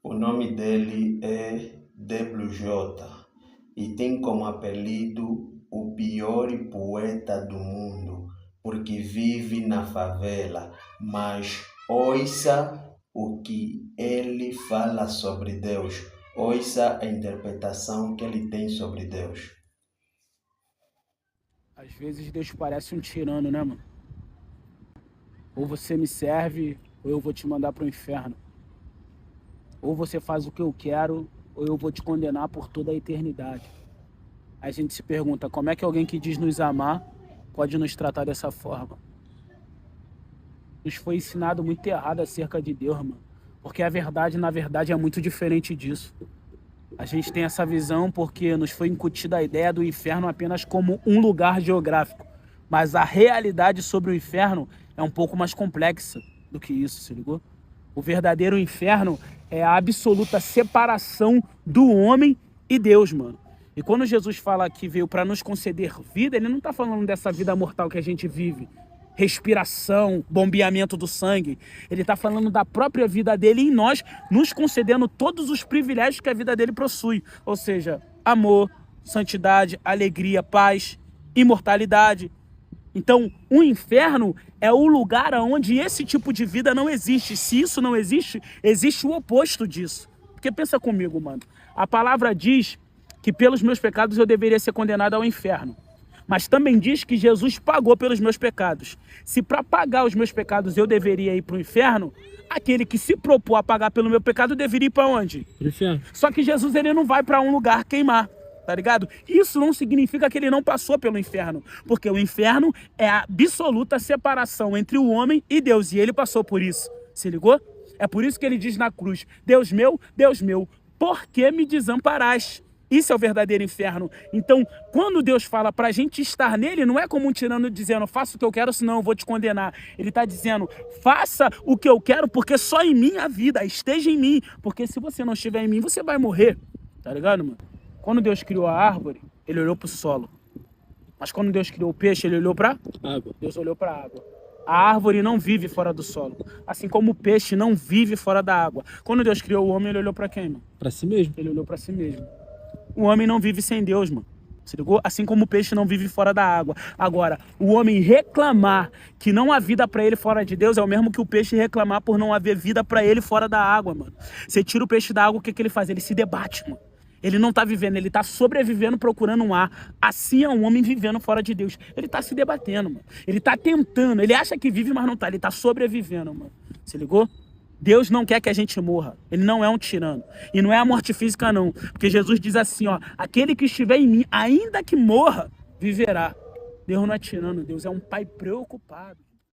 O nome dele é WJ e tem como apelido o pior poeta do mundo, porque vive na favela, mas ouça o que ele fala sobre Deus, ouça a interpretação que ele tem sobre Deus. Às vezes Deus parece um tirano, né, mano? Ou você me serve, ou eu vou te mandar pro inferno. Ou você faz o que eu quero, ou eu vou te condenar por toda a eternidade. Aí a gente se pergunta, como é que alguém que diz nos amar pode nos tratar dessa forma? Nos foi ensinado muito errado acerca de Deus, mano. Porque a verdade, na verdade, é muito diferente disso. A gente tem essa visão porque nos foi incutida a ideia do inferno apenas como um lugar geográfico. Mas a realidade sobre o inferno é um pouco mais complexa do que isso, se ligou? O verdadeiro inferno é a absoluta separação do homem e Deus, mano. E quando Jesus fala que veio para nos conceder vida, ele não está falando dessa vida mortal que a gente vive, respiração, bombeamento do sangue. Ele está falando da própria vida dele em nós, nos concedendo todos os privilégios que a vida dele possui. Ou seja, amor, santidade, alegria, paz, imortalidade. Então, o inferno é o lugar onde esse tipo de vida não existe. Se isso não existe, existe o oposto disso. Porque pensa comigo, mano. A palavra diz que pelos meus pecados eu deveria ser condenado ao inferno. Mas também diz que Jesus pagou pelos meus pecados. Se para pagar os meus pecados eu deveria ir para o inferno, aquele que se propôs a pagar pelo meu pecado deveria ir para onde? Pro inferno. Só que Jesus ele não vai para um lugar queimar. Tá ligado? Isso não significa que ele não passou pelo inferno, porque o inferno é a absoluta separação entre o homem e Deus, e ele passou por isso, se ligou? É por isso que ele diz na cruz, Deus meu, por que me desamparaste? Isso é o verdadeiro inferno. Então, quando Deus fala pra gente estar nele, não é como um tirano dizendo, faça o que eu quero, senão eu vou te condenar. Ele tá dizendo, faça o que eu quero, porque só em mim a vida, esteja em mim, porque se você não estiver em mim, você vai morrer, tá ligado, mano? Quando Deus criou a árvore, ele olhou para o solo. Mas quando Deus criou o peixe, ele olhou para a água. Deus olhou para a água. A árvore não vive fora do solo. Assim como o peixe não vive fora da água. Quando Deus criou o homem, ele olhou para quem, mano? Para si mesmo. Ele olhou para si mesmo. O homem não vive sem Deus, mano. Se ligou? Assim como o peixe não vive fora da água. Agora, o homem reclamar que não há vida para ele fora de Deus é o mesmo que o peixe reclamar por não haver vida para ele fora da água, mano. Você tira o peixe da água, o que ele faz? Ele se debate, mano. Ele não está vivendo, ele está sobrevivendo procurando um ar. Assim é um homem vivendo fora de Deus. Ele está se debatendo, mano. Ele está tentando, ele acha que vive, mas não está. Ele está sobrevivendo, mano. Se ligou? Deus não quer que a gente morra. Ele não é um tirano. E não é a morte física, não. Porque Jesus diz assim, ó, aquele que estiver em mim, ainda que morra, viverá. Deus não é tirano, Deus é um pai preocupado.